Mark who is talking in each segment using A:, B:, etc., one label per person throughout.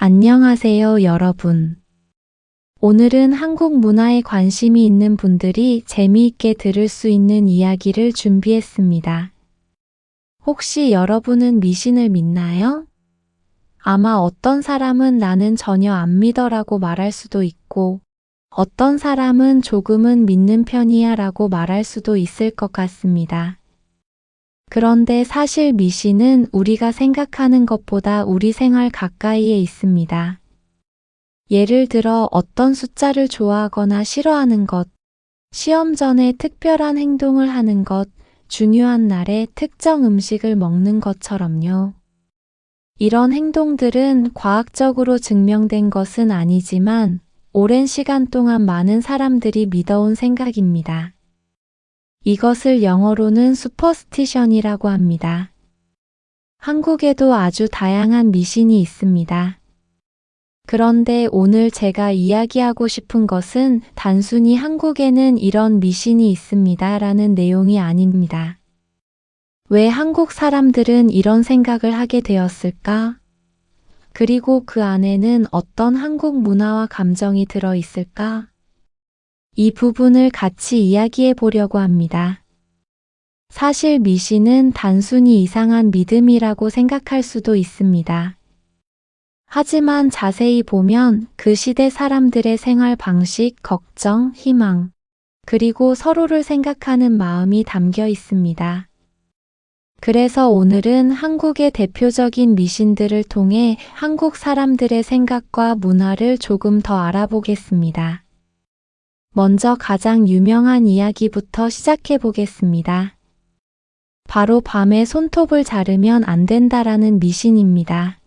A: 안녕하세요, 여러분. 오늘은 한국 문화에 관심이 있는 분들이 재미있게 들을 수 있는 이야기를 준비했습니다. 혹시 여러분은 미신을 믿나요? 아마 어떤 사람은 나는 전혀 안 믿어라고 말할 수도 있고, 어떤 사람은 조금은 믿는 편이야 라고 말할 수도 있을 것 같습니다. 그런데 사실 미신은 우리가 생각하는 것보다 우리 생활 가까이에 있습니다. 예를 들어 어떤 숫자를 좋아하거나 싫어하는 것, 시험 전에 특별한 행동을 하는 것, 중요한 날에 특정 음식을 먹는 것처럼요. 이런 행동들은 과학적으로 증명된 것은 아니지만 오랜 시간 동안 많은 사람들이 믿어온 생각입니다. 이것을 영어로는 슈퍼스티션이라고 합니다. 한국에도 아주 다양한 미신이 있습니다. 그런데 오늘 제가 이야기하고 싶은 것은 단순히 한국에는 이런 미신이 있습니다 라는 내용이 아닙니다. 왜 한국 사람들은 이런 생각을 하게 되었을까? 그리고 그 안에는 어떤 한국 문화와 감정이 들어 있을까? 이 부분을 같이 이야기해 보려고 합니다. 사실 미신은 단순히 이상한 믿음이라고 생각할 수도 있습니다. 하지만 자세히 보면 그 시대 사람들의 생활 방식, 걱정, 희망, 그리고 서로를 생각하는 마음이 담겨 있습니다. 그래서 오늘은 한국의 대표적인 미신들을 통해 한국 사람들의 생각과 문화를 조금 더 알아보겠습니다. 먼저 가장 유명한 이야기부터 시작해 보겠습니다. 바로 밤에 손톱을 자르면 안 된다라는 미신입니다.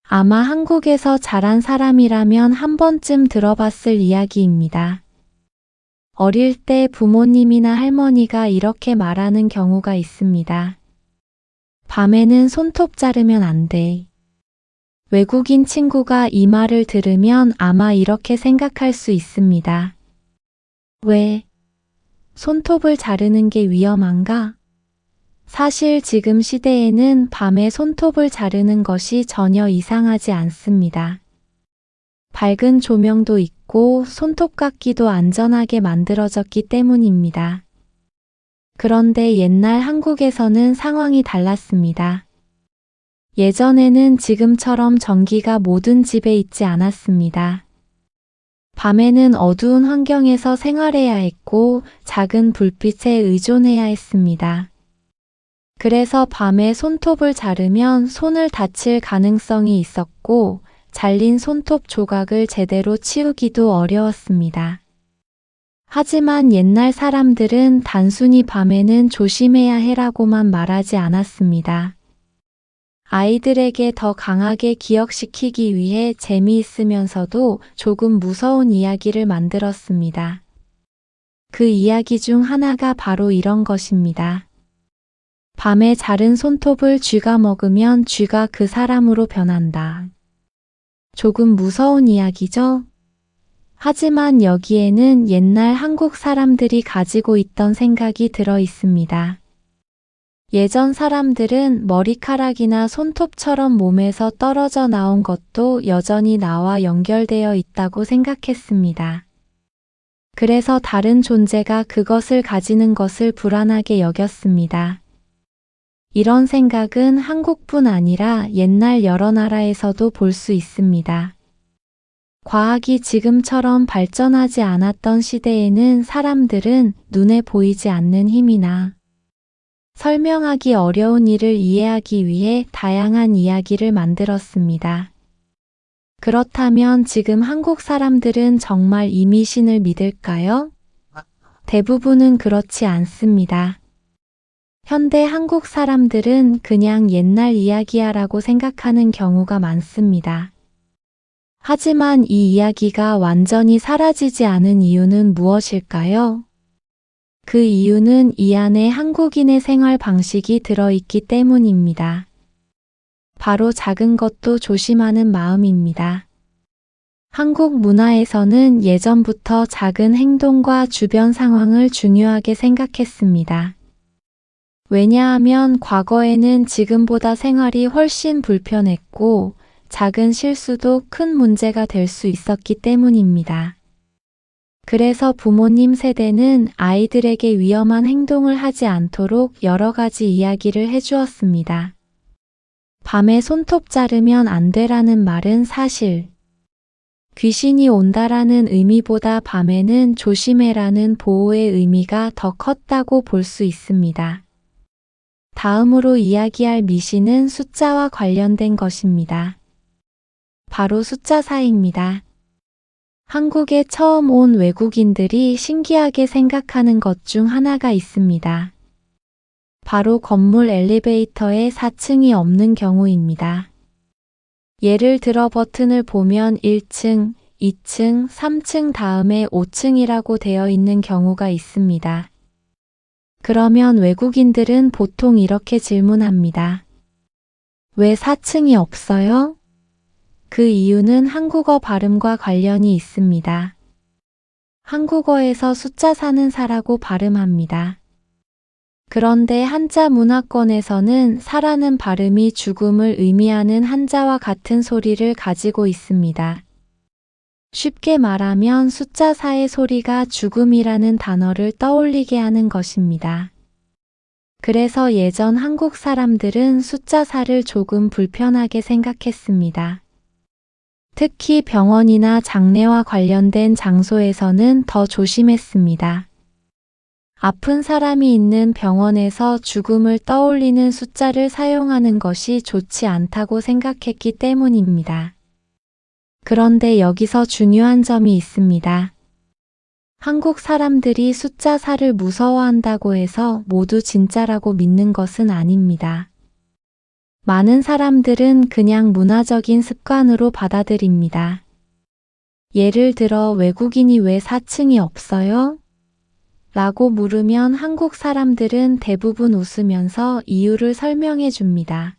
A: 아마 한국에서 자란 사람이라면 한 번쯤 들어봤을 이야기입니다. 어릴 때 부모님이나 할머니가 이렇게 말하는 경우가 있습니다. 밤에는 손톱 자르면 안 돼. 외국인 친구가 이 말을 들으면 아마 이렇게 생각할 수 있습니다. 왜? 손톱을 자르는 게 위험한가? 사실 지금 시대에는 밤에 손톱을 자르는 것이 전혀 이상하지 않습니다. 밝은 조명도 있고 손톱깎이도 안전하게 만들어졌기 때문입니다. 그런데 옛날 한국에서는 상황이 달랐습니다. 예전에는 지금처럼 전기가 모든 집에 있지 않았습니다. 밤에는 어두운 환경에서 생활해야 했고 작은 불빛에 의존해야 했습니다. 그래서 밤에 손톱을 자르면 손을 다칠 가능성이 있었고 잘린 손톱 조각을 제대로 치우기도 어려웠습니다. 하지만 옛날 사람들은 단순히 밤에는 조심해야 해라고만 말하지 않았습니다. 아이들에게 더 강하게 기억시키기 위해 재미있으면서도 조금 무서운 이야기를 만들었습니다. 그 이야기 중 하나가 바로 이런 것입니다. 밤에 자른 손톱을 쥐가 먹으면 쥐가 그 사람으로 변한다. 조금 무서운 이야기죠? 하지만 여기에는 옛날 한국 사람들이 가지고 있던 생각이 들어 있습니다. 예전 사람들은 머리카락이나 손톱처럼 몸에서 떨어져 나온 것도 여전히 나와 연결되어 있다고 생각했습니다. 그래서 다른 존재가 그것을 가지는 것을 불안하게 여겼습니다. 이런 생각은 한국뿐 아니라 옛날 여러 나라에서도 볼 수 있습니다. 과학이 지금처럼 발전하지 않았던 시대에는 사람들은 눈에 보이지 않는 힘이나 설명하기 어려운 일을 이해하기 위해 다양한 이야기를 만들었습니다. 그렇다면 지금 한국 사람들은 정말 이 미신을 믿을까요? 대부분은 그렇지 않습니다. 현대 한국 사람들은 그냥 옛날 이야기야라고 생각하는 경우가 많습니다. 하지만 이 이야기가 완전히 사라지지 않은 이유는 무엇일까요? 그 이유는 이 안에 한국인의 생활 방식이 들어있기 때문입니다. 바로 작은 것도 조심하는 마음입니다. 한국 문화에서는 예전부터 작은 행동과 주변 상황을 중요하게 생각했습니다. 왜냐하면 과거에는 지금보다 생활이 훨씬 불편했고 작은 실수도 큰 문제가 될 수 있었기 때문입니다. 그래서 부모님 세대는 아이들에게 위험한 행동을 하지 않도록 여러 가지 이야기를 해주었습니다. 밤에 손톱 자르면 안 되라는 말은 사실. 귀신이 온다라는 의미보다 밤에는 조심해라는 보호의 의미가 더 컸다고 볼 수 있습니다. 다음으로 이야기할 미신은 숫자와 관련된 것입니다. 바로 숫자 4입니다. 한국에 처음 온 외국인들이 신기하게 생각하는 것 중 하나가 있습니다. 바로 건물 엘리베이터에 4층이 없는 경우입니다. 예를 들어 버튼을 보면 1층, 2층, 3층 다음에 5층이라고 되어 있는 경우가 있습니다. 그러면 외국인들은 보통 이렇게 질문합니다. 왜 4층이 없어요? 그 이유는 한국어 발음과 관련이 있습니다. 한국어에서 숫자 4는 4라고 발음합니다. 그런데 한자 문화권에서는 사라는 발음이 죽음을 의미하는 한자와 같은 소리를 가지고 있습니다. 쉽게 말하면 숫자 4의 소리가 죽음이라는 단어를 떠올리게 하는 것입니다. 그래서 예전 한국 사람들은 숫자 4를 조금 불편하게 생각했습니다. 특히 병원이나 장례와 관련된 장소에서는 더 조심했습니다. 아픈 사람이 있는 병원에서 죽음을 떠올리는 숫자를 사용하는 것이 좋지 않다고 생각했기 때문입니다. 그런데 여기서 중요한 점이 있습니다. 한국 사람들이 숫자 4를 무서워한다고 해서 모두 진짜라고 믿는 것은 아닙니다. 많은 사람들은 그냥 문화적인 습관으로 받아들입니다. 예를 들어 외국인이 왜 4층이 없어요? 라고 물으면 한국 사람들은 대부분 웃으면서 이유를 설명해 줍니다.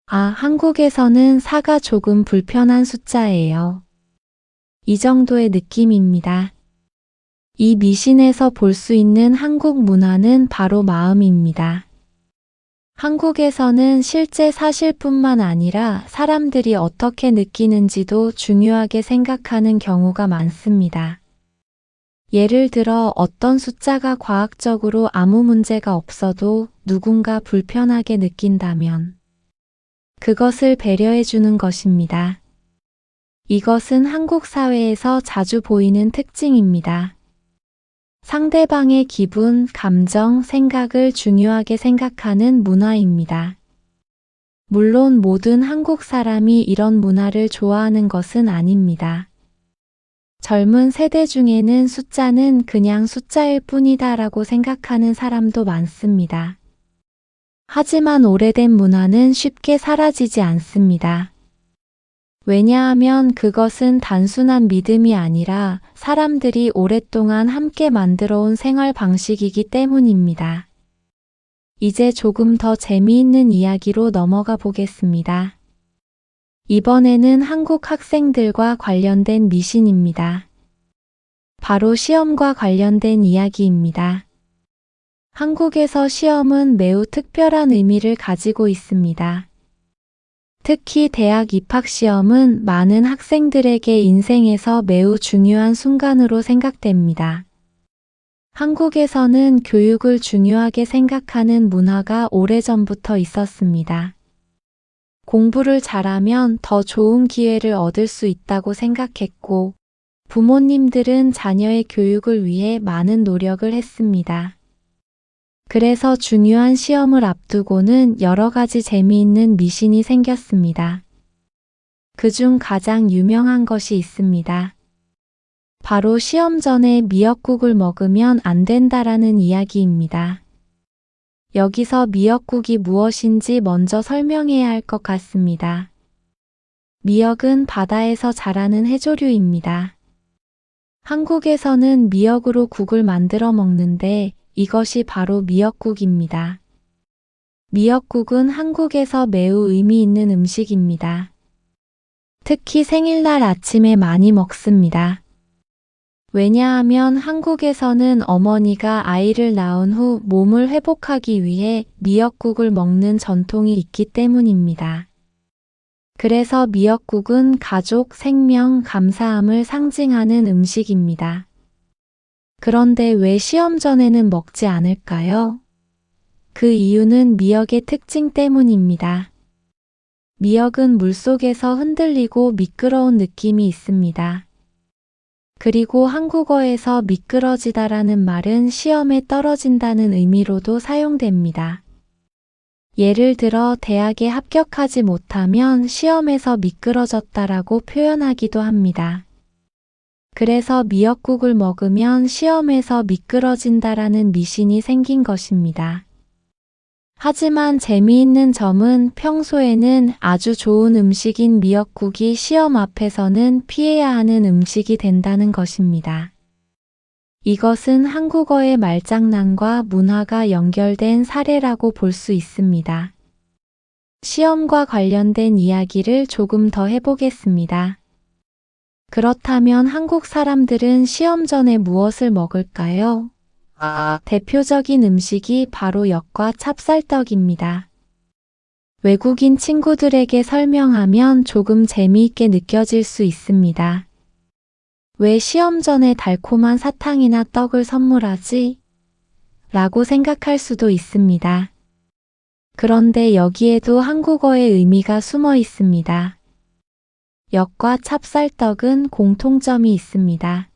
A: 아, 한국에서는 4가 조금 불편한 숫자예요. 이 정도의 느낌입니다. 이 미신에서 볼 수 있는 한국 문화는 바로 마음입니다. 한국에서는 실제 사실뿐만 아니라 사람들이 어떻게 느끼는지도 중요하게 생각하는 경우가 많습니다. 예를 들어 어떤 숫자가 과학적으로 아무 문제가 없어도 누군가 불편하게 느낀다면 그것을 배려해 주는 것입니다. 이것은 한국 사회에서 자주 보이는 특징입니다. 상대방의 기분, 감정, 생각을 중요하게 생각하는 문화입니다. 물론 모든 한국 사람이 이런 문화를 좋아하는 것은 아닙니다. 젊은 세대 중에는 숫자는 그냥 숫자일 뿐이다 라고 생각하는 사람도 많습니다. 하지만 오래된 문화는 쉽게 사라지지 않습니다. 왜냐하면 그것은 단순한 믿음이 아니라 사람들이 오랫동안 함께 만들어온 생활 방식이기 때문입니다. 이제 조금 더 재미있는 이야기로 넘어가 보겠습니다. 이번에는 한국 학생들과 관련된 미신입니다. 바로 시험과 관련된 이야기입니다. 한국에서 시험은 매우 특별한 의미를 가지고 있습니다. 특히 대학 입학 시험은 많은 학생들에게 인생에서 매우 중요한 순간으로 생각됩니다. 한국에서는 교육을 중요하게 생각하는 문화가 오래전부터 있었습니다. 공부를 잘하면 더 좋은 기회를 얻을 수 있다고 생각했고, 부모님들은 자녀의 교육을 위해 많은 노력을 했습니다. 그래서 중요한 시험을 앞두고는 여러 가지 재미있는 미신이 생겼습니다. 그중 가장 유명한 것이 있습니다. 바로 시험 전에 미역국을 먹으면 안 된다라는 이야기입니다. 여기서 미역국이 무엇인지 먼저 설명해야 할 것 같습니다. 미역은 바다에서 자라는 해조류입니다. 한국에서는 미역으로 국을 만들어 먹는데 이것이 바로 미역국입니다. 미역국은 한국에서 매우 의미 있는 음식입니다. 특히 생일날 아침에 많이 먹습니다. 왜냐하면 한국에서는 어머니가 아이를 낳은 후 몸을 회복하기 위해 미역국을 먹는 전통이 있기 때문입니다. 그래서 미역국은 가족, 생명, 감사함을 상징하는 음식입니다. 그런데 왜 시험 전에는 먹지 않을까요? 그 이유는 미역의 특징 때문입니다. 미역은 물속에서 흔들리고 미끄러운 느낌이 있습니다. 그리고 한국어에서 미끄러지다라는 말은 시험에 떨어진다는 의미로도 사용됩니다. 예를 들어 대학에 합격하지 못하면 시험에서 미끄러졌다라고 표현하기도 합니다. 그래서 미역국을 먹으면 시험에서 미끄러진다라는 미신이 생긴 것입니다. 하지만 재미있는 점은 평소에는 아주 좋은 음식인 미역국이 시험 앞에서는 피해야 하는 음식이 된다는 것입니다. 이것은 한국어의 말장난과 문화가 연결된 사례라고 볼 수 있습니다. 시험과 관련된 이야기를 조금 더 해보겠습니다. 그렇다면 한국 사람들은 시험 전에 무엇을 먹을까요? 대표적인 음식이 바로 엿과 찹쌀떡입니다. 외국인 친구들에게 설명하면 조금 재미있게 느껴질 수 있습니다. 왜 시험 전에 달콤한 사탕이나 떡을 선물하지? 라고 생각할 수도 있습니다. 그런데 여기에도 한국어의 의미가 숨어 있습니다. 엿과 찹쌀떡은 공통점이 있습니다.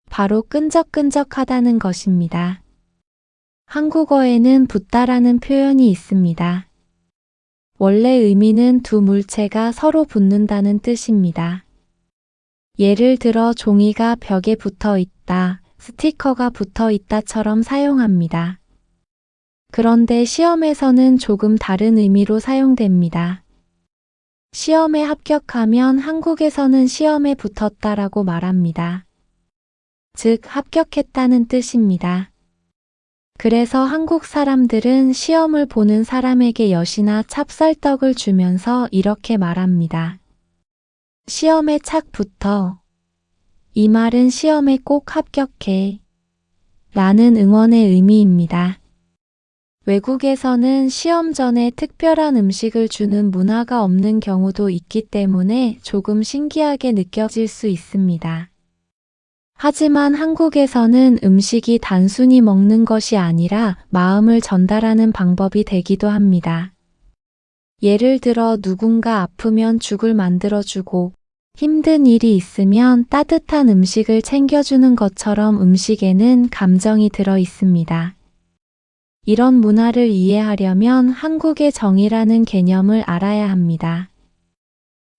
A: 바로 끈적끈적하다는 것입니다. 한국어에는 붓다라는 표현이 있습니다. 원래 의미는 두 물체가 서로 붙는다는 뜻입니다. 예를 들어 종이가 벽에 붙어 있다, 스티커가 붙어 있다처럼 사용합니다. 그런데 시험에서는 조금 다른 의미로 사용됩니다. 시험에 합격하면 한국에서는 시험에 붙었다라고 말합니다. 즉, 합격했다는 뜻입니다. 그래서 한국 사람들은 시험을 보는 사람에게 엿이나 찹쌀떡을 주면서 이렇게 말합니다. 시험에 착 붙어. 이 말은 시험에 꼭 합격해. 라는 응원의 의미입니다. 외국에서는 시험 전에 특별한 음식을 주는 문화가 없는 경우도 있기 때문에 조금 신기하게 느껴질 수 있습니다. 하지만 한국에서는 음식이 단순히 먹는 것이 아니라 마음을 전달하는 방법이 되기도 합니다. 예를 들어 누군가 아프면 죽을 만들어주고 힘든 일이 있으면 따뜻한 음식을 챙겨주는 것처럼 음식에는 감정이 들어 있습니다. 이런 문화를 이해하려면 한국의 정이라는 개념을 알아야 합니다.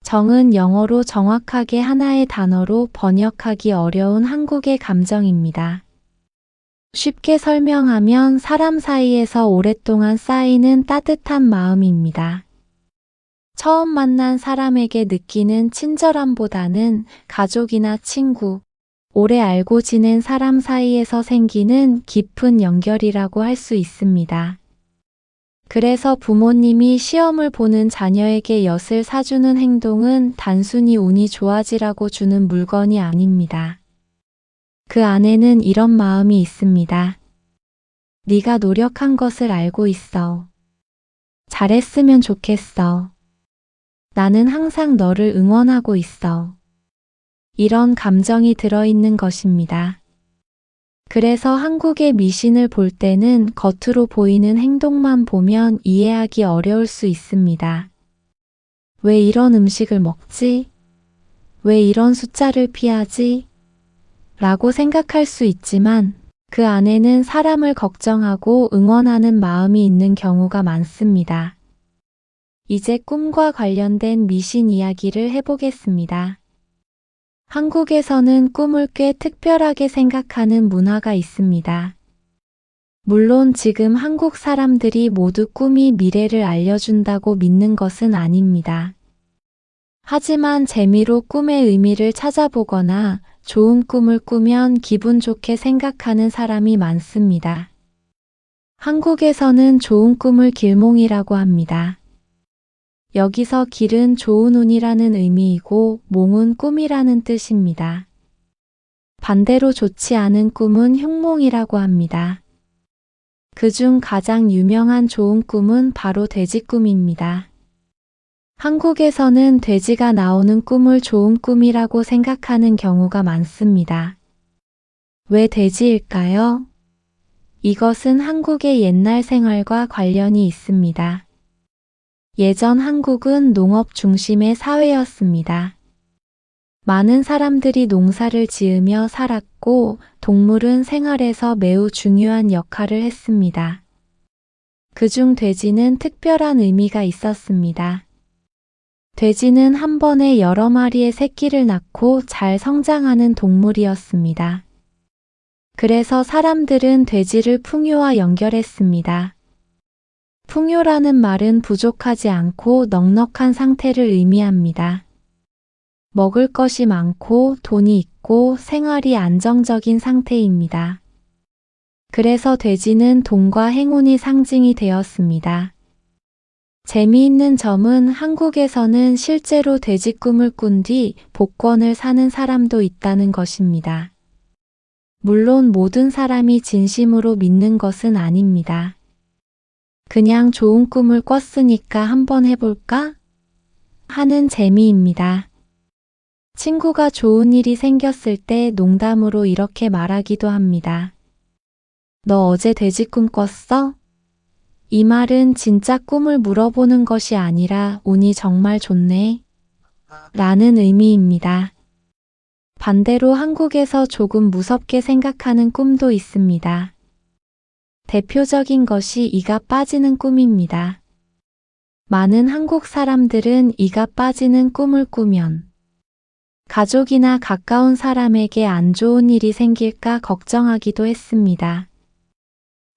A: 정은 영어로 정확하게 하나의 단어로 번역하기 어려운 한국의 감정입니다. 쉽게 설명하면 사람 사이에서 오랫동안 쌓이는 따뜻한 마음입니다. 처음 만난 사람에게 느끼는 친절함보다는 가족이나 친구, 오래 알고 지낸 사람 사이에서 생기는 깊은 연결이라고 할 수 있습니다. 그래서 부모님이 시험을 보는 자녀에게 엿을 사주는 행동은 단순히 운이 좋아지라고 주는 물건이 아닙니다. 그 안에는 이런 마음이 있습니다. 네가 노력한 것을 알고 있어. 잘했으면 좋겠어. 나는 항상 너를 응원하고 있어. 이런 감정이 들어있는 것입니다. 그래서 한국의 미신을 볼 때는 겉으로 보이는 행동만 보면 이해하기 어려울 수 있습니다. 왜 이런 음식을 먹지? 왜 이런 숫자를 피하지? 라고 생각할 수 있지만 그 안에는 사람을 걱정하고 응원하는 마음이 있는 경우가 많습니다. 이제 꿈과 관련된 미신 이야기를 해보겠습니다. 한국에서는 꿈을 꽤 특별하게 생각하는 문화가 있습니다. 물론 지금 한국 사람들이 모두 꿈이 미래를 알려준다고 믿는 것은 아닙니다. 하지만 재미로 꿈의 의미를 찾아보거나 좋은 꿈을 꾸면 기분 좋게 생각하는 사람이 많습니다. 한국에서는 좋은 꿈을 길몽이라고 합니다. 여기서 길은 좋은 운이라는 의미이고 몽은 꿈이라는 뜻입니다. 반대로 좋지 않은 꿈은 흉몽이라고 합니다. 그중 가장 유명한 좋은 꿈은 바로 돼지 꿈입니다. 한국에서는 돼지가 나오는 꿈을 좋은 꿈이라고 생각하는 경우가 많습니다. 왜 돼지일까요? 이것은 한국의 옛날 생활과 관련이 있습니다. 예전 한국은 농업 중심의 사회였습니다. 많은 사람들이 농사를 지으며 살았고 동물은 생활에서 매우 중요한 역할을 했습니다. 그중 돼지는 특별한 의미가 있었습니다. 돼지는 한 번에 여러 마리의 새끼를 낳고 잘 성장하는 동물이었습니다. 그래서 사람들은 돼지를 풍요와 연결했습니다. 풍요라는 말은 부족하지 않고 넉넉한 상태를 의미합니다. 먹을 것이 많고 돈이 있고 생활이 안정적인 상태입니다. 그래서 돼지는 돈과 행운이 상징이 되었습니다. 재미있는 점은 한국에서는 실제로 돼지 꿈을 꾼 뒤 복권을 사는 사람도 있다는 것입니다. 물론 모든 사람이 진심으로 믿는 것은 아닙니다. 그냥 좋은 꿈을 꿨으니까 한번 해볼까? 하는 재미입니다. 친구가 좋은 일이 생겼을 때 농담으로 이렇게 말하기도 합니다. 너 어제 돼지 꿈 꿨어? 이 말은 진짜 꿈을 물어보는 것이 아니라 운이 정말 좋네 라는 의미입니다. 반대로 한국에서 조금 무섭게 생각하는 꿈도 있습니다. 대표적인 것이 이가 빠지는 꿈입니다. 많은 한국 사람들은 이가 빠지는 꿈을 꾸면 가족이나 가까운 사람에게 안 좋은 일이 생길까 걱정하기도 했습니다.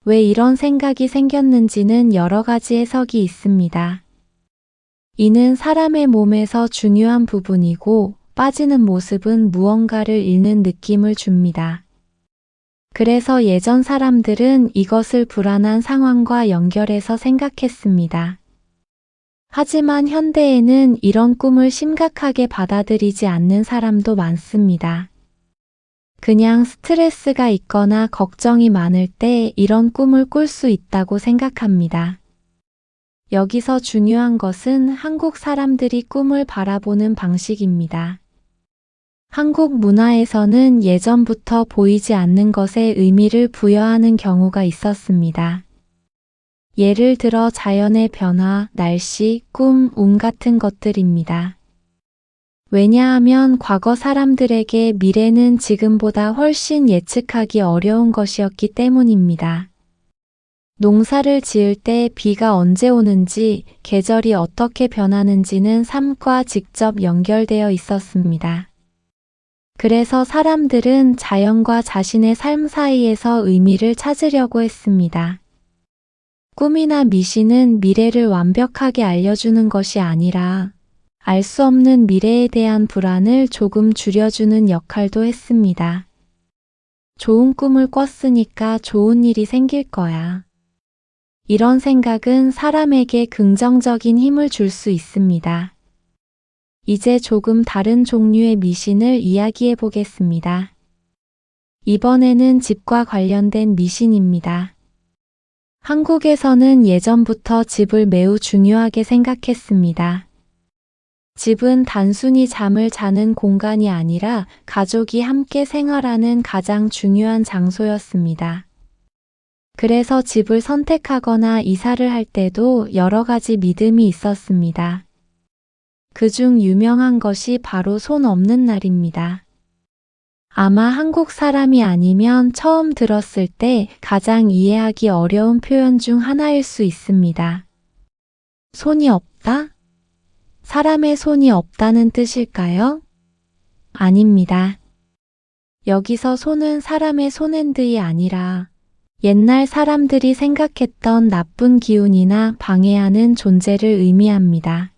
A: 왜 이런 생각이 생겼는지는 여러 가지 해석이 있습니다. 이는 사람의 몸에서 중요한 부분이고 빠지는 모습은 무언가를 잃는 느낌을 줍니다. 그래서 예전 사람들은 이것을 불안한 상황과 연결해서 생각했습니다. 하지만 현대에는 이런 꿈을 심각하게 받아들이지 않는 사람도 많습니다. 그냥 스트레스가 있거나 걱정이 많을 때 이런 꿈을 꿀 수 있다고 생각합니다. 여기서 중요한 것은 한국 사람들이 꿈을 바라보는 방식입니다. 한국 문화에서는 예전부터 보이지 않는 것에 의미를 부여하는 경우가 있었습니다. 예를 들어 자연의 변화, 날씨, 꿈, 운 같은 것들입니다. 왜냐하면 과거 사람들에게 미래는 지금보다 훨씬 예측하기 어려운 것이었기 때문입니다. 농사를 지을 때 비가 언제 오는지, 계절이 어떻게 변하는지는 삶과 직접 연결되어 있었습니다. 그래서 사람들은 자연과 자신의 삶 사이에서 의미를 찾으려고 했습니다. 꿈이나 미신은 미래를 완벽하게 알려주는 것이 아니라 알 수 없는 미래에 대한 불안을 조금 줄여주는 역할도 했습니다. 좋은 꿈을 꿨으니까 좋은 일이 생길 거야. 이런 생각은 사람에게 긍정적인 힘을 줄 수 있습니다. 이제 조금 다른 종류의 미신을 이야기해 보겠습니다. 이번에는 집과 관련된 미신입니다. 한국에서는 예전부터 집을 매우 중요하게 생각했습니다. 집은 단순히 잠을 자는 공간이 아니라 가족이 함께 생활하는 가장 중요한 장소였습니다. 그래서 집을 선택하거나 이사를 할 때도 여러 가지 믿음이 있었습니다. 그중 유명한 것이 바로 손 없는 날입니다. 아마 한국 사람이 아니면 처음 들었을 때 가장 이해하기 어려운 표현 중 하나일 수 있습니다. 손이 없다? 사람의 손이 없다는 뜻일까요? 아닙니다. 여기서 손은 사람의 손핸드이 아니라 옛날 사람들이 생각했던 나쁜 기운이나 방해하는 존재를 의미합니다.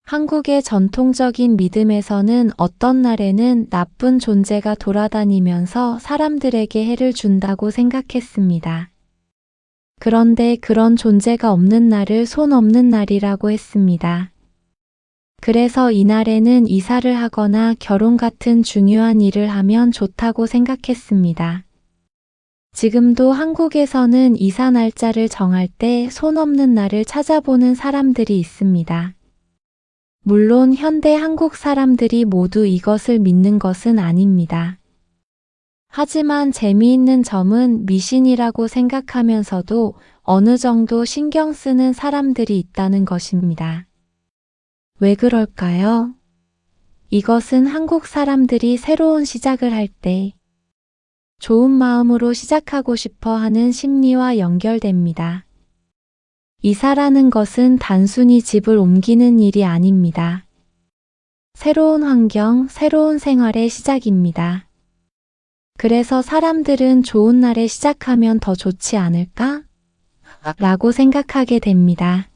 A: 한국의 전통적인 믿음에서는 어떤 날에는 나쁜 존재가 돌아다니면서 사람들에게 해를 준다고 생각했습니다. 그런데 그런 존재가 없는 날을 손 없는 날이라고 했습니다. 그래서 이날에는 이사를 하거나 결혼 같은 중요한 일을 하면 좋다고 생각했습니다. 지금도 한국에서는 이사 날짜를 정할 때 손 없는 날을 찾아보는 사람들이 있습니다. 물론 현대 한국 사람들이 모두 이것을 믿는 것은 아닙니다. 하지만 재미있는 점은 미신이라고 생각하면서도 어느 정도 신경 쓰는 사람들이 있다는 것입니다. 왜 그럴까요? 이것은 한국 사람들이 새로운 시작을 할 때 좋은 마음으로 시작하고 싶어 하는 심리와 연결됩니다. 이사라는 것은 단순히 집을 옮기는 일이 아닙니다. 새로운 환경, 새로운 생활의 시작입니다. 그래서 사람들은 좋은 날에 시작하면 더 좋지 않을까? 라고 생각하게 됩니다.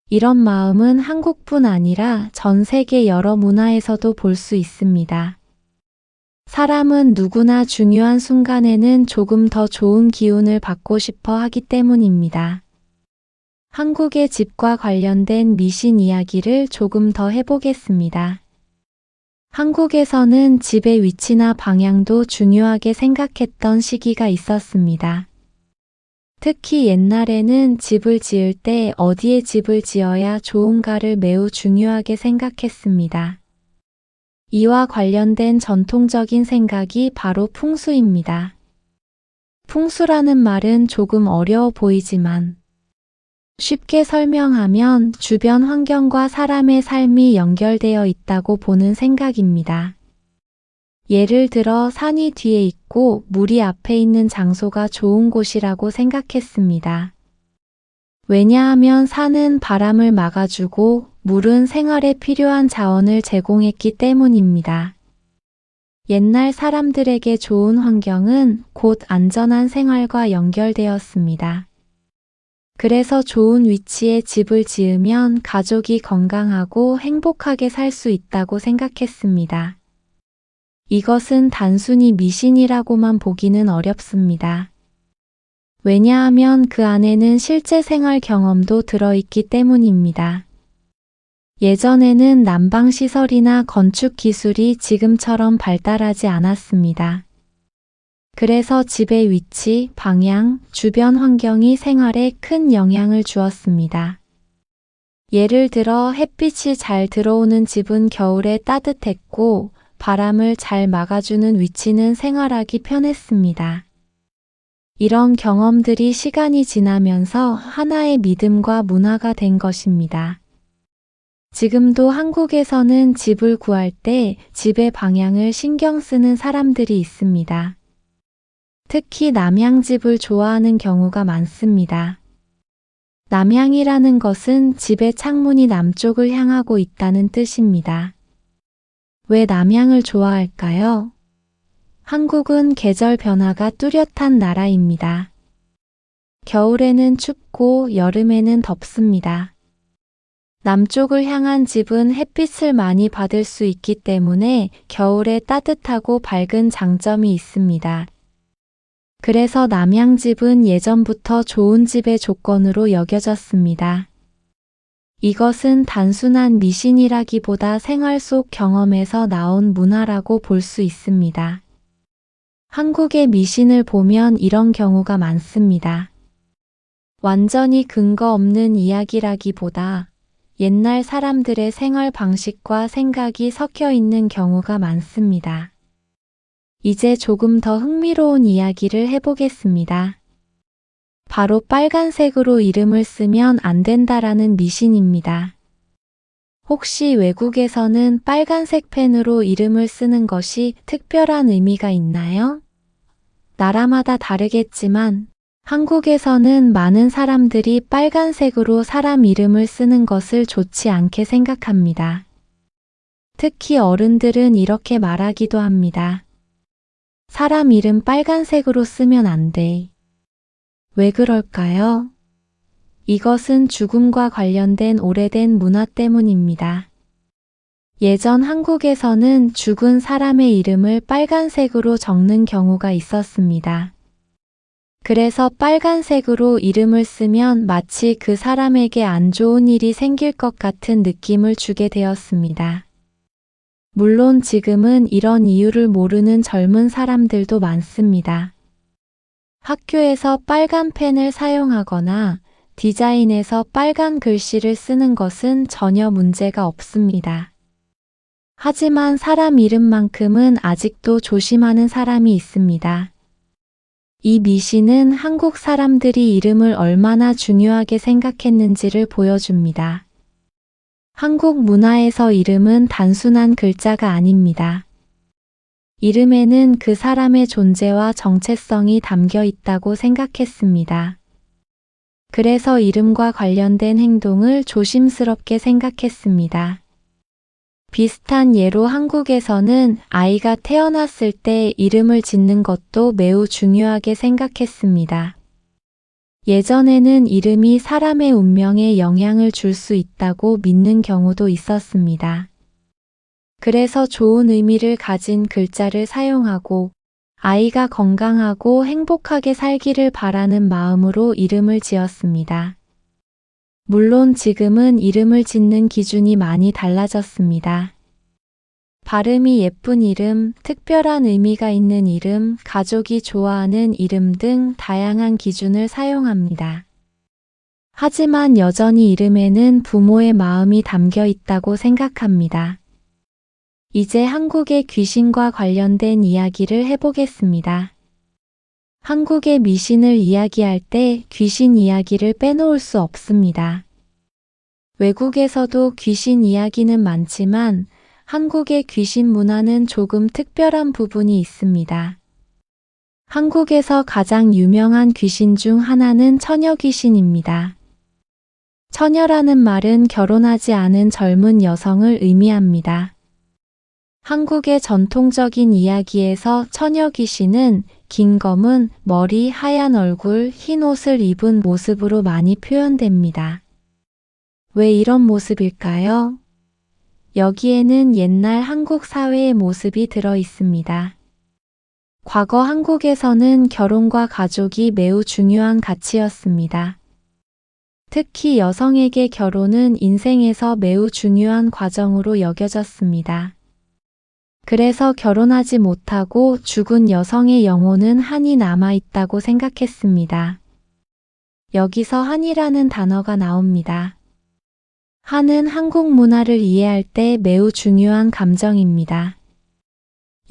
A: 이런 마음은 한국뿐 아니라 전 세계 여러 문화에서도 볼 수 있습니다. 사람은 누구나 중요한 순간에는 조금 더 좋은 기운을 받고 싶어 하기 때문입니다. 한국의 집과 관련된 미신 이야기를 조금 더 해보겠습니다. 한국에서는 집의 위치나 방향도 중요하게 생각했던 시기가 있었습니다. 특히 옛날에는 집을 지을 때 어디에 집을 지어야 좋은가를 매우 중요하게 생각했습니다. 이와 관련된 전통적인 생각이 바로 풍수입니다. 풍수라는 말은 조금 어려워 보이지만 쉽게 설명하면 주변 환경과 사람의 삶이 연결되어 있다고 보는 생각입니다. 예를 들어 산이 뒤에 있고 물이 앞에 있는 장소가 좋은 곳이라고 생각했습니다. 왜냐하면 산은 바람을 막아주고 물은 생활에 필요한 자원을 제공했기 때문입니다. 옛날 사람들에게 좋은 환경은 곧 안전한 생활과 연결되었습니다. 그래서 좋은 위치에 집을 지으면 가족이 건강하고 행복하게 살 수 있다고 생각했습니다. 이것은 단순히 미신이라고만 보기는 어렵습니다. 왜냐하면 그 안에는 실제 생활 경험도 들어있기 때문입니다. 예전에는 난방시설이나 건축 기술이 지금처럼 발달하지 않았습니다. 그래서 집의 위치, 방향, 주변 환경이 생활에 큰 영향을 주었습니다. 예를 들어 햇빛이 잘 들어오는 집은 겨울에 따뜻했고 바람을 잘 막아주는 위치는 생활하기 편했습니다. 이런 경험들이 시간이 지나면서 하나의 믿음과 문화가 된 것입니다. 지금도 한국에서는 집을 구할 때 집의 방향을 신경 쓰는 사람들이 있습니다. 특히 남향집을 좋아하는 경우가 많습니다. 남향이라는 것은 집의 창문이 남쪽을 향하고 있다는 뜻입니다. 왜 남향을 좋아할까요? 한국은 계절 변화가 뚜렷한 나라입니다. 겨울에는 춥고 여름에는 덥습니다. 남쪽을 향한 집은 햇빛을 많이 받을 수 있기 때문에 겨울에 따뜻하고 밝은 장점이 있습니다. 그래서 남향집은 예전부터 좋은 집의 조건으로 여겨졌습니다. 이것은 단순한 미신이라기보다 생활 속 경험에서 나온 문화라고 볼 수 있습니다. 한국의 미신을 보면 이런 경우가 많습니다. 완전히 근거 없는 이야기라기보다 옛날 사람들의 생활 방식과 생각이 섞여 있는 경우가 많습니다. 이제 조금 더 흥미로운 이야기를 해보겠습니다. 바로 빨간색으로 이름을 쓰면 안 된다라는 미신입니다. 혹시 외국에서는 빨간색 펜으로 이름을 쓰는 것이 특별한 의미가 있나요? 나라마다 다르겠지만 한국에서는 많은 사람들이 빨간색으로 사람 이름을 쓰는 것을 좋지 않게 생각합니다. 특히 어른들은 이렇게 말하기도 합니다. 사람 이름 빨간색으로 쓰면 안 돼. 왜 그럴까요? 이것은 죽음과 관련된 오래된 문화 때문입니다. 예전 한국에서는 죽은 사람의 이름을 빨간색으로 적는 경우가 있었습니다. 그래서 빨간색으로 이름을 쓰면 마치 그 사람에게 안 좋은 일이 생길 것 같은 느낌을 주게 되었습니다. 물론 지금은 이런 이유를 모르는 젊은 사람들도 많습니다. 학교에서 빨간 펜을 사용하거나 디자인에서 빨간 글씨를 쓰는 것은 전혀 문제가 없습니다. 하지만 사람 이름만큼은 아직도 조심하는 사람이 있습니다. 이 미신은 한국 사람들이 이름을 얼마나 중요하게 생각했는지를 보여줍니다. 한국 문화에서 이름은 단순한 글자가 아닙니다. 이름에는 그 사람의 존재와 정체성이 담겨 있다고 생각했습니다. 그래서 이름과 관련된 행동을 조심스럽게 생각했습니다. 비슷한 예로 한국에서는 아이가 태어났을 때 이름을 짓는 것도 매우 중요하게 생각했습니다. 예전에는 이름이 사람의 운명에 영향을 줄 수 있다고 믿는 경우도 있었습니다. 그래서 좋은 의미를 가진 글자를 사용하고 아이가 건강하고 행복하게 살기를 바라는 마음으로 이름을 지었습니다. 물론 지금은 이름을 짓는 기준이 많이 달라졌습니다. 발음이 예쁜 이름, 특별한 의미가 있는 이름, 가족이 좋아하는 이름 등 다양한 기준을 사용합니다. 하지만 여전히 이름에는 부모의 마음이 담겨 있다고 생각합니다. 이제 한국의 귀신과 관련된 이야기를 해보겠습니다. 한국의 미신을 이야기할 때 귀신 이야기를 빼놓을 수 없습니다. 외국에서도 귀신 이야기는 많지만 한국의 귀신 문화는 조금 특별한 부분이 있습니다. 한국에서 가장 유명한 귀신 중 하나는 처녀 귀신입니다. 처녀라는 말은 결혼하지 않은 젊은 여성을 의미합니다. 한국의 전통적인 이야기에서 처녀 귀신은 긴 검은 머리, 하얀 얼굴, 흰 옷을 입은 모습으로 많이 표현됩니다. 왜 이런 모습일까요? 여기에는 옛날 한국 사회의 모습이 들어 있습니다. 과거 한국에서는 결혼과 가족이 매우 중요한 가치였습니다. 특히 여성에게 결혼은 인생에서 매우 중요한 과정으로 여겨졌습니다. 그래서 결혼하지 못하고 죽은 여성의 영혼은 한이 남아있다고 생각했습니다. 여기서 한이라는 단어가 나옵니다. 한은 한국 문화를 이해할 때 매우 중요한 감정입니다.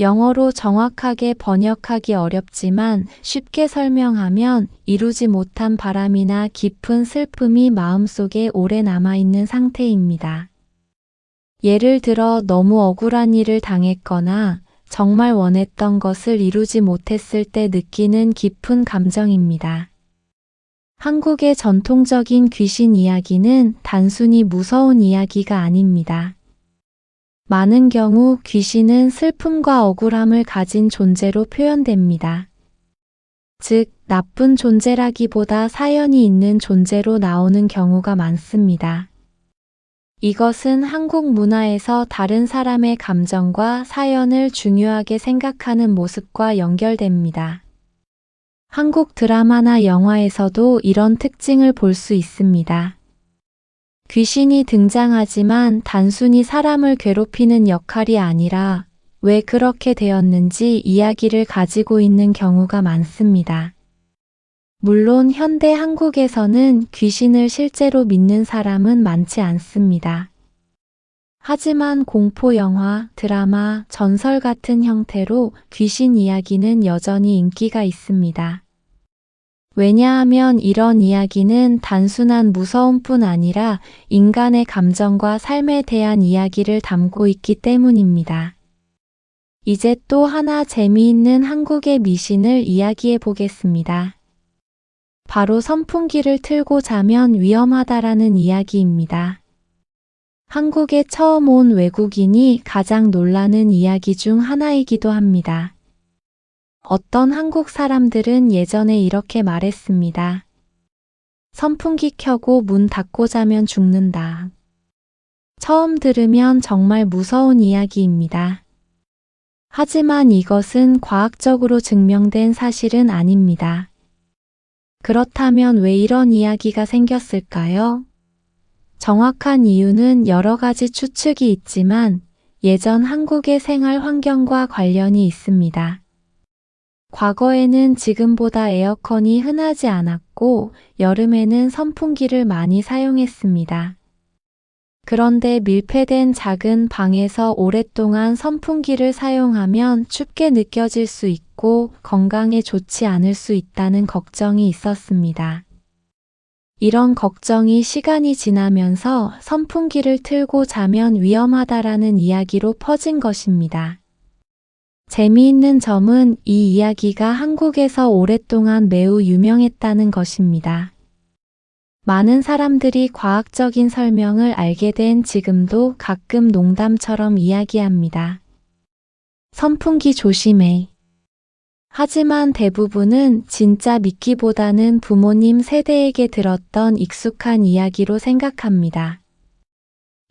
A: 영어로 정확하게 번역하기 어렵지만 쉽게 설명하면 이루지 못한 바람이나 깊은 슬픔이 마음속에 오래 남아있는 상태입니다. 예를 들어 너무 억울한 일을 당했거나 정말 원했던 것을 이루지 못했을 때 느끼는 깊은 감정입니다. 한국의 전통적인 귀신 이야기는 단순히 무서운 이야기가 아닙니다. 많은 경우 귀신은 슬픔과 억울함을 가진 존재로 표현됩니다. 즉, 나쁜 존재라기보다 사연이 있는 존재로 나오는 경우가 많습니다. 이것은 한국 문화에서 다른 사람의 감정과 사연을 중요하게 생각하는 모습과 연결됩니다. 한국 드라마나 영화에서도 이런 특징을 볼 수 있습니다. 귀신이 등장하지만 단순히 사람을 괴롭히는 역할이 아니라 왜 그렇게 되었는지 이야기를 가지고 있는 경우가 많습니다. 물론 현대 한국에서는 귀신을 실제로 믿는 사람은 많지 않습니다. 하지만 공포 영화, 드라마, 전설 같은 형태로 귀신 이야기는 여전히 인기가 있습니다. 왜냐하면 이런 이야기는 단순한 무서움뿐 아니라 인간의 감정과 삶에 대한 이야기를 담고 있기 때문입니다. 이제 또 하나 재미있는 한국의 미신을 이야기해 보겠습니다. 바로 선풍기를 틀고 자면 위험하다라는 이야기입니다. 한국에 처음 온 외국인이 가장 놀라는 이야기 중 하나이기도 합니다. 어떤 한국 사람들은 예전에 이렇게 말했습니다. 선풍기 켜고 문 닫고 자면 죽는다. 처음 들으면 정말 무서운 이야기입니다. 하지만 이것은 과학적으로 증명된 사실은 아닙니다. 그렇다면 왜 이런 이야기가 생겼을까요? 정확한 이유는 여러 가지 추측이 있지만 예전 한국의 생활 환경과 관련이 있습니다. 과거에는 지금보다 에어컨이 흔하지 않았고 여름에는 선풍기를 많이 사용했습니다. 그런데 밀폐된 작은 방에서 오랫동안 선풍기를 사용하면 춥게 느껴질 수 있고 건강에 좋지 않을 수 있다는 걱정이 있었습니다. 이런 걱정이 시간이 지나면서 선풍기를 틀고 자면 위험하다라는 이야기로 퍼진 것입니다. 재미있는 점은 이 이야기가 한국에서 오랫동안 매우 유명했다는 것입니다. 많은 사람들이 과학적인 설명을 알게 된 지금도 가끔 농담처럼 이야기합니다. 선풍기 조심해. 하지만 대부분은 진짜 믿기보다는 부모님 세대에게 들었던 익숙한 이야기로 생각합니다.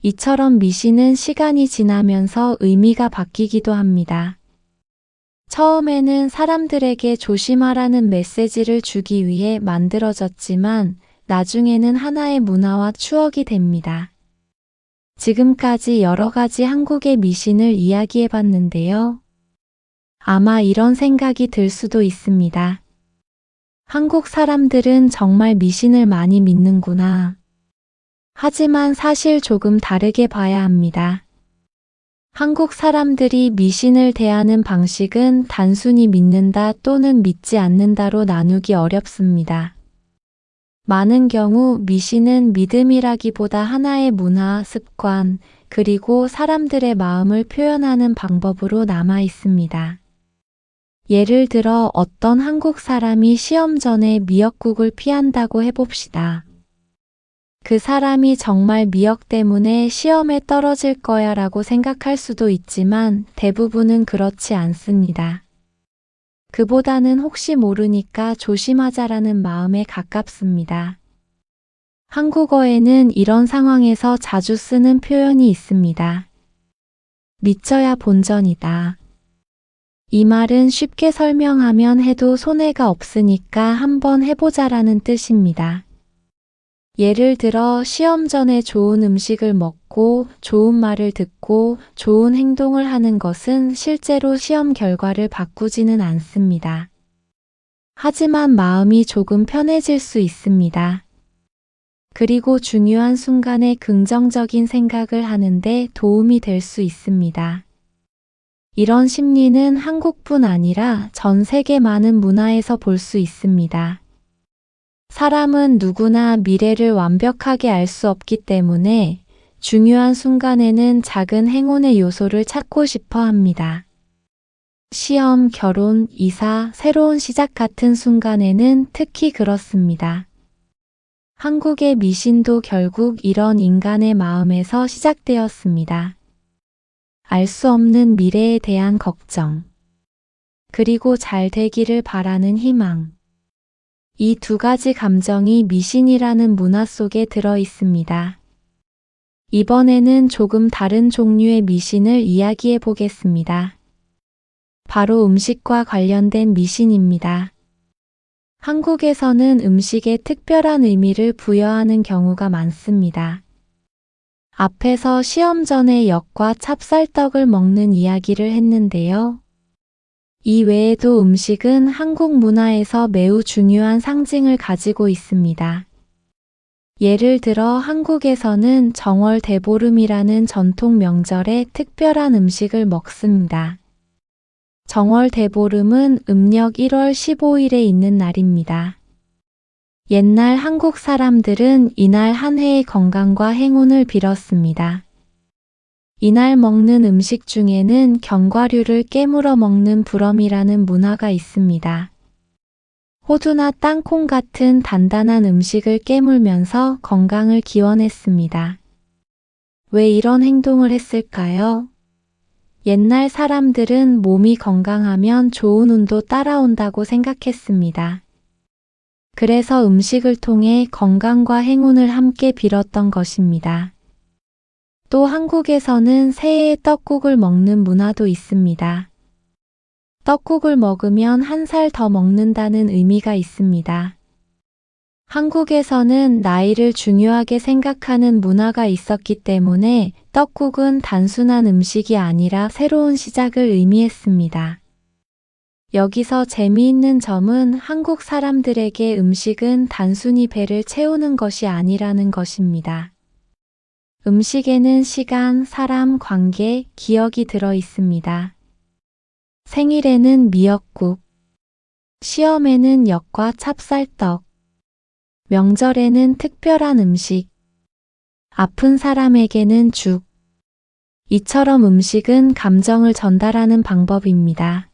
A: 이처럼 미신은 시간이 지나면서 의미가 바뀌기도 합니다. 처음에는 사람들에게 조심하라는 메시지를 주기 위해 만들어졌지만 나중에는 하나의 문화와 추억이 됩니다. 지금까지 여러 가지 한국의 미신을 이야기해 봤는데요. 아마 이런 생각이 들 수도 있습니다. 한국 사람들은 정말 미신을 많이 믿는구나. 하지만 사실 조금 다르게 봐야 합니다. 한국 사람들이 미신을 대하는 방식은 단순히 믿는다 또는 믿지 않는다로 나누기 어렵습니다. 많은 경우 미신은 믿음이라기보다 하나의 문화, 습관, 그리고 사람들의 마음을 표현하는 방법으로 남아 있습니다. 예를 들어 어떤 한국 사람이 시험 전에 미역국을 피한다고 해봅시다. 그 사람이 정말 미역 때문에 시험에 떨어질 거야 라고 생각할 수도 있지만 대부분은 그렇지 않습니다. 그보다는 혹시 모르니까 조심하자라는 마음에 가깝습니다. 한국어에는 이런 상황에서 자주 쓰는 표현이 있습니다. 믿져야 본전이다. 이 말은 쉽게 설명하면 해도 손해가 없으니까 한번 해보자라는 뜻입니다. 예를 들어 시험 전에 좋은 음식을 먹고 좋은 말을 듣고 좋은 행동을 하는 것은 실제로 시험 결과를 바꾸지는 않습니다. 하지만 마음이 조금 편해질 수 있습니다. 그리고 중요한 순간에 긍정적인 생각을 하는데 도움이 될 수 있습니다. 이런 심리는 한국뿐 아니라 전 세계 많은 문화에서 볼 수 있습니다. 사람은 누구나 미래를 완벽하게 알 수 없기 때문에 중요한 순간에는 작은 행운의 요소를 찾고 싶어 합니다. 시험, 결혼, 이사, 새로운 시작 같은 순간에는 특히 그렇습니다. 한국의 미신도 결국 이런 인간의 마음에서 시작되었습니다. 알 수 없는 미래에 대한 걱정, 그리고 잘 되기를 바라는 희망. 이 두 가지 감정이 미신이라는 문화 속에 들어 있습니다. 이번에는 조금 다른 종류의 미신을 이야기해 보겠습니다. 바로 음식과 관련된 미신입니다. 한국에서는 음식에 특별한 의미를 부여하는 경우가 많습니다. 앞에서 시험 전에 엿과 찹쌀떡을 먹는 이야기를 했는데요. 이 외에도 음식은 한국 문화에서 매우 중요한 상징을 가지고 있습니다. 예를 들어 한국에서는 정월 대보름이라는 전통 명절에 특별한 음식을 먹습니다. 정월 대보름은 음력 1월 15일에 있는 날입니다. 옛날 한국 사람들은 이날 한 해의 건강과 행운을 빌었습니다. 이날 먹는 음식 중에는 견과류를 깨물어 먹는 불엄이라는 문화가 있습니다. 호두나 땅콩 같은 단단한 음식을 깨물면서 건강을 기원했습니다. 왜 이런 행동을 했을까요? 옛날 사람들은 몸이 건강하면 좋은 운도 따라온다고 생각했습니다. 그래서 음식을 통해 건강과 행운을 함께 빌었던 것입니다. 또 한국에서는 새해에 떡국을 먹는 문화도 있습니다. 떡국을 먹으면 한 살 더 먹는다는 의미가 있습니다. 한국에서는 나이를 중요하게 생각하는 문화가 있었기 때문에 떡국은 단순한 음식이 아니라 새로운 시작을 의미했습니다. 여기서 재미있는 점은 한국 사람들에게 음식은 단순히 배를 채우는 것이 아니라는 것입니다. 음식에는 시간, 사람, 관계, 기억이 들어 있습니다. 생일에는 미역국, 시험에는 엿과 찹쌀떡, 명절에는 특별한 음식, 아픈 사람에게는 죽. 이처럼 음식은 감정을 전달하는 방법입니다.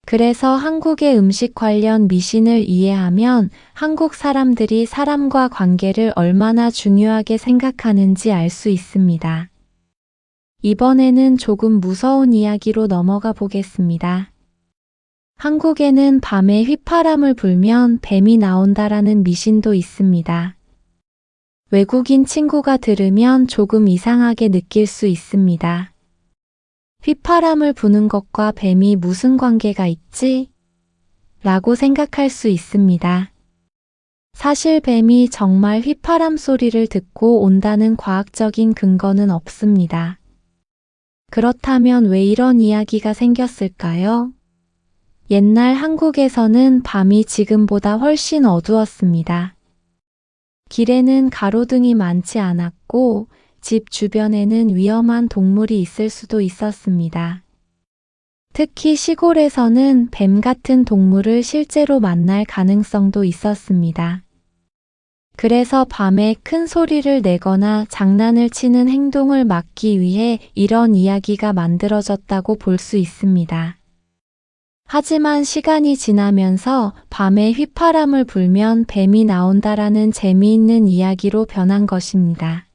A: 그래서 한국의 음식 관련 미신을 이해하면 한국 사람들이 사람과 관계를 얼마나 중요하게 생각하는지 알 수 있습니다. 이번에는 조금 무서운 이야기로 넘어가 보겠습니다. 한국에는 밤에 휘파람을 불면 뱀이 나온다라는 미신도 있습니다. 외국인 친구가 들으면 조금 이상하게 느낄 수 있습니다. 휘파람을 부는 것과 뱀이 무슨 관계가 있지? 라고 생각할 수 있습니다. 사실 뱀이 정말 휘파람 소리를 듣고 온다는 과학적인 근거는 없습니다. 그렇다면 왜 이런 이야기가 생겼을까요? 옛날 한국에서는 밤이 지금보다 훨씬 어두웠습니다. 길에는 가로등이 많지 않았고 집 주변에는 위험한 동물이 있을 수도 있었습니다. 특히 시골에서는 뱀 같은 동물을 실제로 만날 가능성도 있었습니다. 그래서 밤에 큰 소리를 내거나 장난을 치는 행동을 막기 위해 이런 이야기가 만들어졌다고 볼 수 있습니다. 하지만 시간이 지나면서 밤에 휘파람을 불면 뱀이 나온다라는 재미있는 이야기로 변한 것입니다.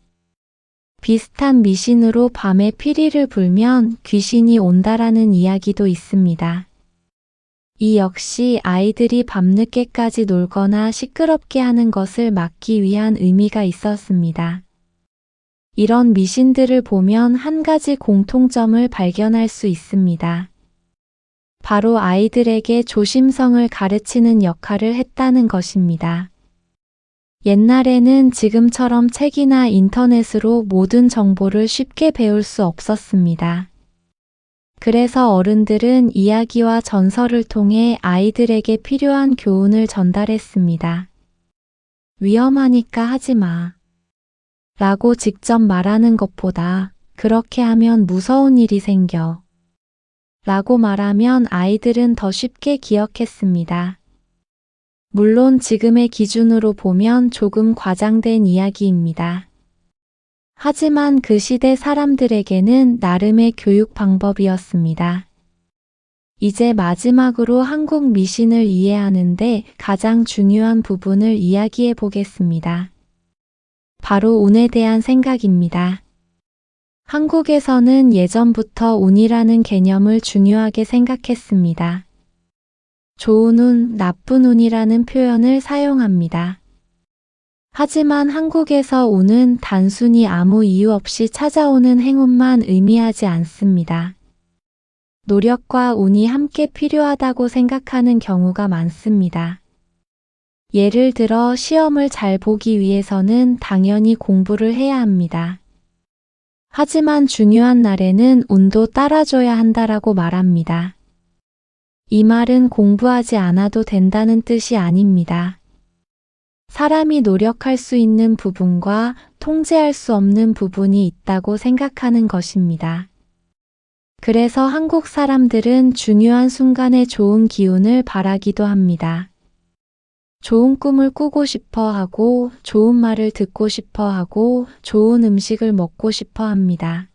A: 비슷한 미신으로 밤에 피리를 불면 귀신이 온다라는 이야기도 있습니다. 이 역시 아이들이 밤늦게까지 놀거나 시끄럽게 하는 것을 막기 위한 의미가 있었습니다. 이런 미신들을 보면 한 가지 공통점을 발견할 수 있습니다. 바로 아이들에게 조심성을 가르치는 역할을 했다는 것입니다. 옛날에는 지금처럼 책이나 인터넷으로 모든 정보를 쉽게 배울 수 없었습니다. 그래서 어른들은 이야기와 전설을 통해 아이들에게 필요한 교훈을 전달했습니다. 위험하니까 하지 마. 라고 직접 말하는 것보다 그렇게 하면 무서운 일이 생겨. 라고 말하면 아이들은 더 쉽게 기억했습니다. 물론 지금의 기준으로 보면 조금 과장된 이야기입니다. 하지만 그 시대 사람들에게는 나름의 교육 방법이었습니다. 이제 마지막으로 한국 미신을 이해하는데 가장 중요한 부분을 이야기해 보겠습니다. 바로 운에 대한 생각입니다. 한국에서는 예전부터 운이라는 개념을 중요하게 생각했습니다. 좋은 운, 나쁜 운이라는 표현을 사용합니다. 하지만 한국에서 운은 단순히 아무 이유 없이 찾아오는 행운만 의미하지 않습니다. 노력과 운이 함께 필요하다고 생각하는 경우가 많습니다. 예를 들어 시험을 잘 보기 위해서는 당연히 공부를 해야 합니다. 하지만 중요한 날에는 운도 따라줘야 한다라고 말합니다. 이 말은 공부하지 않아도 된다는 뜻이 아닙니다. 사람이 노력할 수 있는 부분과 통제할 수 없는 부분이 있다고 생각하는 것입니다. 그래서 한국 사람들은 중요한 순간에 좋은 기운을 바라기도 합니다. 좋은 꿈을 꾸고 싶어 하고, 좋은 말을 듣고 싶어 하고, 좋은 음식을 먹고 싶어 합니다.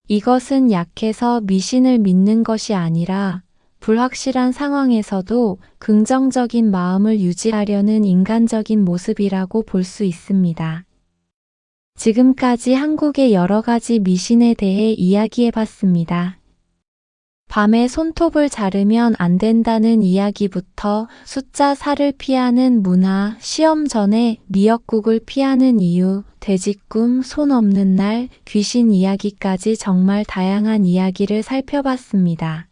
A: 이것은 약해서 미신을 믿는 것이 아니라 불확실한 상황에서도 긍정적인 마음을 유지하려는 인간적인 모습이라고 볼 수 있습니다. 지금까지 한국의 여러 가지 미신에 대해 이야기해 봤습니다. 밤에 손톱을 자르면 안 된다는 이야기부터 숫자 4를 피하는 문화, 시험 전에 미역국을 피하는 이유, 돼지꿈, 손 없는 날, 귀신 이야기까지 정말 다양한 이야기를 살펴봤습니다.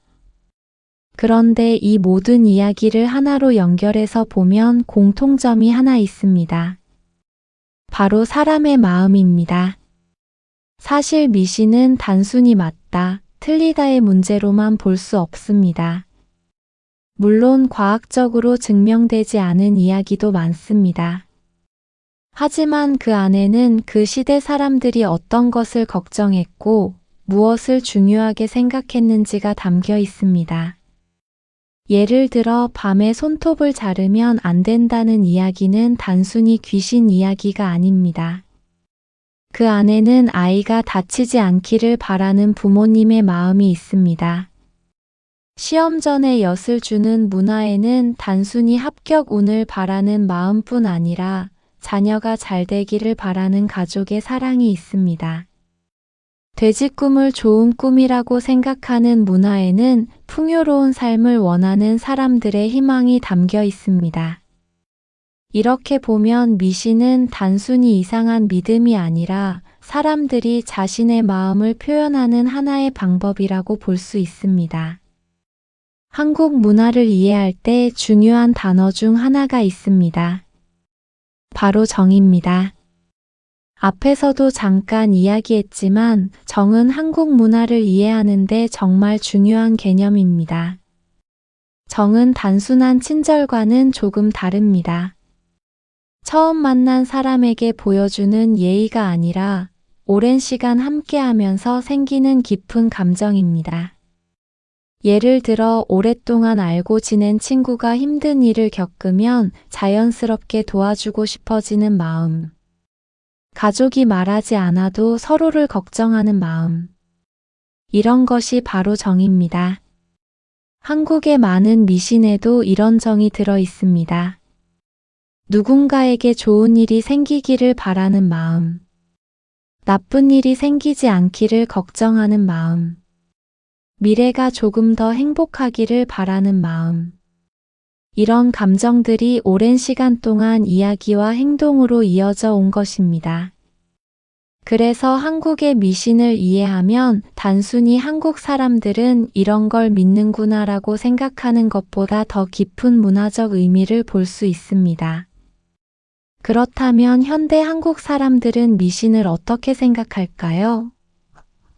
A: 그런데 이 모든 이야기를 하나로 연결해서 보면 공통점이 하나 있습니다. 바로 사람의 마음입니다. 사실 미신은 단순히 맞다, 틀리다의 문제로만 볼 수 없습니다. 물론 과학적으로 증명되지 않은 이야기도 많습니다. 하지만 그 안에는 그 시대 사람들이 어떤 것을 걱정했고 무엇을 중요하게 생각했는지가 담겨 있습니다. 예를 들어 밤에 손톱을 자르면 안 된다는 이야기는 단순히 귀신 이야기가 아닙니다. 그 안에는 아이가 다치지 않기를 바라는 부모님의 마음이 있습니다. 시험 전에 엿을 주는 문화에는 단순히 합격 운을 바라는 마음뿐 아니라 자녀가 잘 되기를 바라는 가족의 사랑이 있습니다. 돼지 꿈을 좋은 꿈이라고 생각하는 문화에는 풍요로운 삶을 원하는 사람들의 희망이 담겨 있습니다. 이렇게 보면 미신은 단순히 이상한 믿음이 아니라 사람들이 자신의 마음을 표현하는 하나의 방법이라고 볼 수 있습니다. 한국 문화를 이해할 때 중요한 단어 중 하나가 있습니다. 바로 정입니다. 앞에서도 잠깐 이야기했지만 정은 한국 문화를 이해하는 데 정말 중요한 개념입니다. 정은 단순한 친절과는 조금 다릅니다. 처음 만난 사람에게 보여주는 예의가 아니라 오랜 시간 함께하면서 생기는 깊은 감정입니다. 예를 들어 오랫동안 알고 지낸 친구가 힘든 일을 겪으면 자연스럽게 도와주고 싶어지는 마음. 가족이 말하지 않아도 서로를 걱정하는 마음. 이런 것이 바로 정입니다. 한국의 많은 미신에도 이런 정이 들어 있습니다. 누군가에게 좋은 일이 생기기를 바라는 마음. 나쁜 일이 생기지 않기를 걱정하는 마음. 미래가 조금 더 행복하기를 바라는 마음. 이런 감정들이 오랜 시간 동안 이야기와 행동으로 이어져 온 것입니다. 그래서 한국의 미신을 이해하면 단순히 한국 사람들은 이런 걸 믿는구나라고 생각하는 것보다 더 깊은 문화적 의미를 볼 수 있습니다. 그렇다면 현대 한국 사람들은 미신을 어떻게 생각할까요?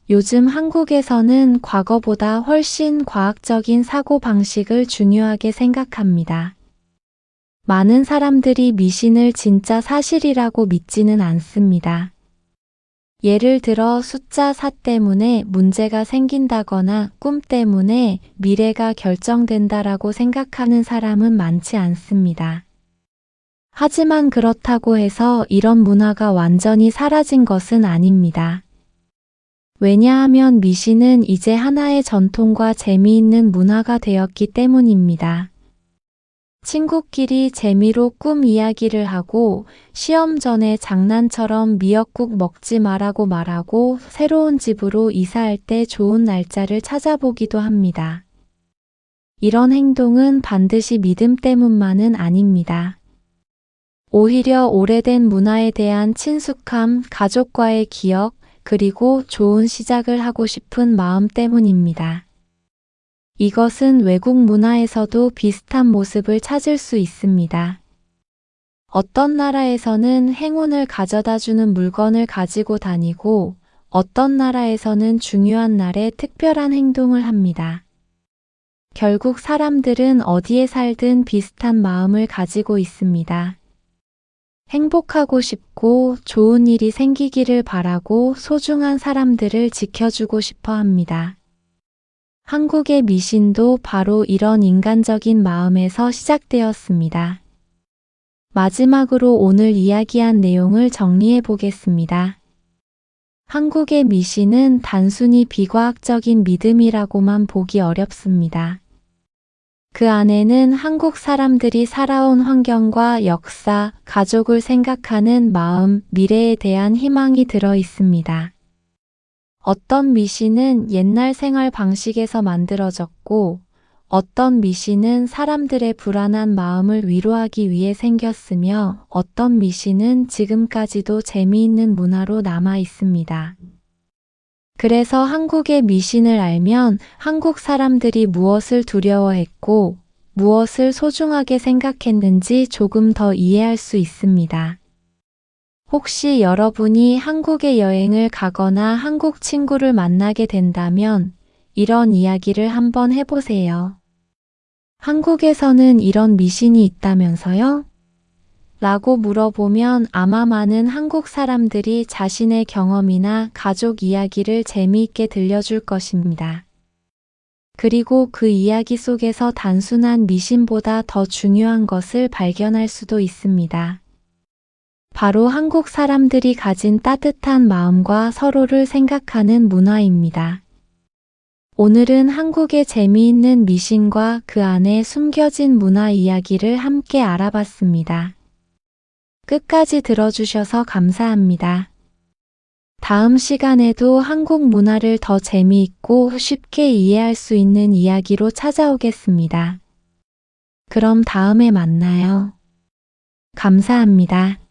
A: 요즘 한국에서는 과거보다 훨씬 과학적인 사고방식을 중요하게 생각합니다. 많은 사람들이 미신을 진짜 사실이라고 믿지는 않습니다. 예를 들어 숫자 4 때문에 문제가 생긴다거나 꿈 때문에 미래가 결정된다라고 생각하는 사람은 많지 않습니다. 하지만 그렇다고 해서 이런 문화가 완전히 사라진 것은 아닙니다. 왜냐하면 미신은 이제 하나의 전통과 재미있는 문화가 되었기 때문입니다. 친구끼리 재미로 꿈 이야기를 하고 시험 전에 장난처럼 미역국 먹지 말라고 말하고 새로운 집으로 이사할 때 좋은 날짜를 찾아보기도 합니다. 이런 행동은 반드시 믿음 때문만은 아닙니다. 오히려 오래된 문화에 대한 친숙함, 가족과의 기억, 그리고 좋은 시작을 하고 싶은 마음 때문입니다. 이것은 외국 문화에서도 비슷한 모습을 찾을 수 있습니다. 어떤 나라에서는 행운을 가져다 주는 물건을 가지고 다니고 어떤 나라에서는 중요한 날에 특별한 행동을 합니다. 결국 사람들은 어디에 살든 비슷한 마음을 가지고 있습니다. 행복하고 싶고 좋은 일이 생기기를 바라고 소중한 사람들을 지켜주고 싶어 합니다. 한국의 미신도 바로 이런 인간적인 마음에서 시작되었습니다. 마지막으로 오늘 이야기한 내용을 정리해 보겠습니다. 한국의 미신은 단순히 비과학적인 믿음이라고만 보기 어렵습니다. 그 안에는 한국 사람들이 살아온 환경과 역사, 가족을 생각하는 마음, 미래에 대한 희망이 들어 있습니다. 어떤 미신은 옛날 생활 방식에서 만들어졌고, 어떤 미신은 사람들의 불안한 마음을 위로하기 위해 생겼으며, 어떤 미신은 지금까지도 재미있는 문화로 남아 있습니다. 그래서 한국의 미신을 알면 한국 사람들이 무엇을 두려워했고 무엇을 소중하게 생각했는지 조금 더 이해할 수 있습니다. 혹시 여러분이 한국에 여행을 가거나 한국 친구를 만나게 된다면 이런 이야기를 한번 해보세요. 한국에서는 이런 미신이 있다면서요? 라고 물어보면 아마 많은 한국 사람들이 자신의 경험이나 가족 이야기를 재미있게 들려줄 것입니다. 그리고 그 이야기 속에서 단순한 미신보다 더 중요한 것을 발견할 수도 있습니다. 바로 한국 사람들이 가진 따뜻한 마음과 서로를 생각하는 문화입니다. 오늘은 한국의 재미있는 미신과 그 안에 숨겨진 문화 이야기를 함께 알아봤습니다. 끝까지 들어주셔서 감사합니다. 다음 시간에도 한국 문화를 더 재미있고 쉽게 이해할 수 있는 이야기로 찾아오겠습니다. 그럼 다음에 만나요. 감사합니다.